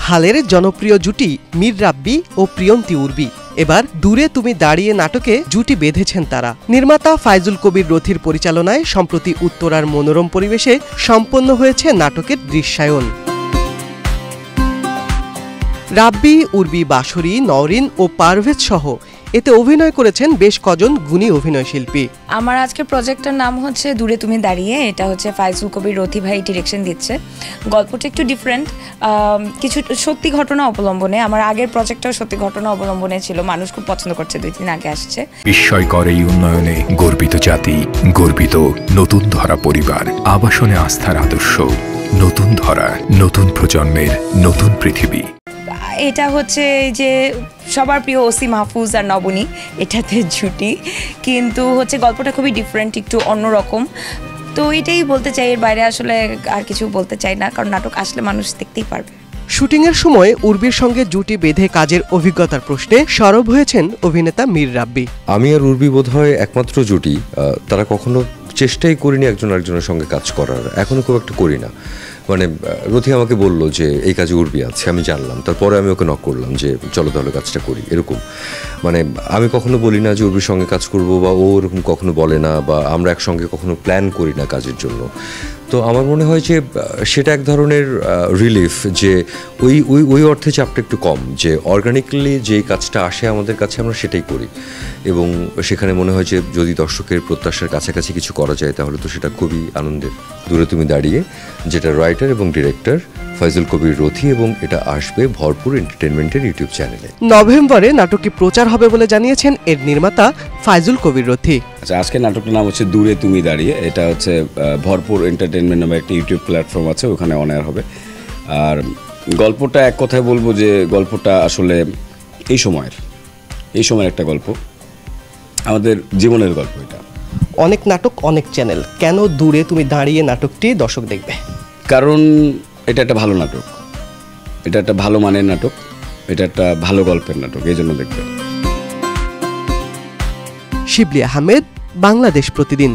হালের জনপ্রিয় জুটি মীর রাব্বি ও প্রিয়ন্তী উর্বি এবার দূরে তুমি দাঁড়িয়ে নাটকে জুটি বেঁধেছেন তারা। নির্মাতা ফায়জুল কবির রথির পরিচালনায় সম্প্রতি উত্তরার মনোরম পরিবেশে সম্পন্ন হয়েছে নাটকের দৃশ্যায়ন। রাব্বি, উর্বি, বাঁশরী, নওরিন ও পারভেজ সহ এতে অভিনয় করেছেন বেশ কজন গুণী অভিনয়শিল্পী। আমার আজকের প্রজেক্টটার নাম হচ্ছে দূরে তুমি দাঁড়িয়ে। এটা হচ্ছে ফায়জুল কবির রথি ভাই ডিরেকশন দিচ্ছে। গল্পটা একটু ডিফারেন্ট, কিছু সত্যি ঘটনা অবলম্বনে। আমার আগের প্রজেক্টটাও সত্যি ঘটনা অবলম্বনে ছিল, মানুষ খুব পছন্দ করছে, 2 দিন আগে আসছে। বিস্ময়কর এই উন্নয়নে গর্বিত জাতি, গর্বিত নতুন ধরা পরিবার, আবাসনে আস্থার আদর্শ, নতুন ধরা, নতুন প্রজন্মের নতুন পৃথিবী। এটা হচ্ছে যে সবার প্রিয় ওসি মাহফুজ আর নবনী, এটাতে জুটি, কিন্তু হচ্ছে গল্পটা খুবই ডিফারেন্ট, একটু অন্যরকম। তো এটাই বলতে চাই, এর বাইরে আসলে আর কিছু বলতে চাই না, কারণ নাটক আসলে মানুষ দেখতেই পারবে। শুটিংয়ের সময় উর্বির সঙ্গে জুটি বেঁধে কাজের অভিজ্ঞতার প্রশ্নে সরব হয়েছেন অভিনেতা মীর রাব্বি। আমি আর উর্বি বোধহয় একমাত্র জুটি, তারা কখনো চেষ্টাই করিনি একজন আরেকজনের সঙ্গে কাজ করার, এখনো খুব একটা করি না। মানে রথি আমাকে বললো যে এই কাজে উর্বি আছে, আমি জানলাম, তারপরে আমি ওকে নক করলাম যে চলো তাহলে কাজটা করি। এরকম মানে আমি কখনো বলি না যে উর্বির সঙ্গে কাজ করব, বা ও ওরকম কখনো বলে না, বা আমরা একসঙ্গে কখনো প্ল্যান করি না কাজের জন্য। তো আমার মনে হয় যে সেটা এক ধরনের রিলিফ, যে ওই ওই ওই অর্থে চাপটা একটু কম, যে অর্গানিকলি যেই কাজটা আসে আমাদের কাছে আমরা সেটাই করি, এবং সেখানে মনে হয় যে যদি দর্শকের প্রত্যাশার কাছাকাছি কিছু করা যায় তাহলে তো সেটা খুবই আনন্দের। দূরে তুমি দাঁড়িয়ে, যেটা রাইটার এবং ডিরেক্টর ফায়জুল কবির রথি, এবং এটা আসবে ভরপুর এন্টারটেনমেন্টের ইউটিউব চ্যানেলে। নভেম্বরে নাটকটি প্রচার হবে বলে জানিয়েছেন এর নির্মাতা ফায়জুল কবির রথি। আচ্ছা, আজকের নাটকটার নাম হচ্ছে দূরে তুমি দাঁড়িয়ে। এটা হচ্ছে ভরপুর এন্টারটেনমেন্ট নামে একটা ইউটিউব প্ল্যাটফর্ম আছে, ওখানে অন এয়ার হবে। আর গল্পটা এক কথায় বলবো যে গল্পটা আসলে এই সময়ের একটা গল্প, আমাদের জীবনের গল্প। এটা অনেক নাটক, অনেক চ্যানেল, কেন দূরে তুমি দাঁড়িয়ে নাটকটি দর্শক দেখবে? কারণ এটা একটা ভালো নাটক, এটা একটা ভালো মানের নাটক, এটা একটা ভালো গল্পের নাটক, এই জন্য দেখবে। শিবলি আহমেদ, বাংলাদেশ প্রতিদিন।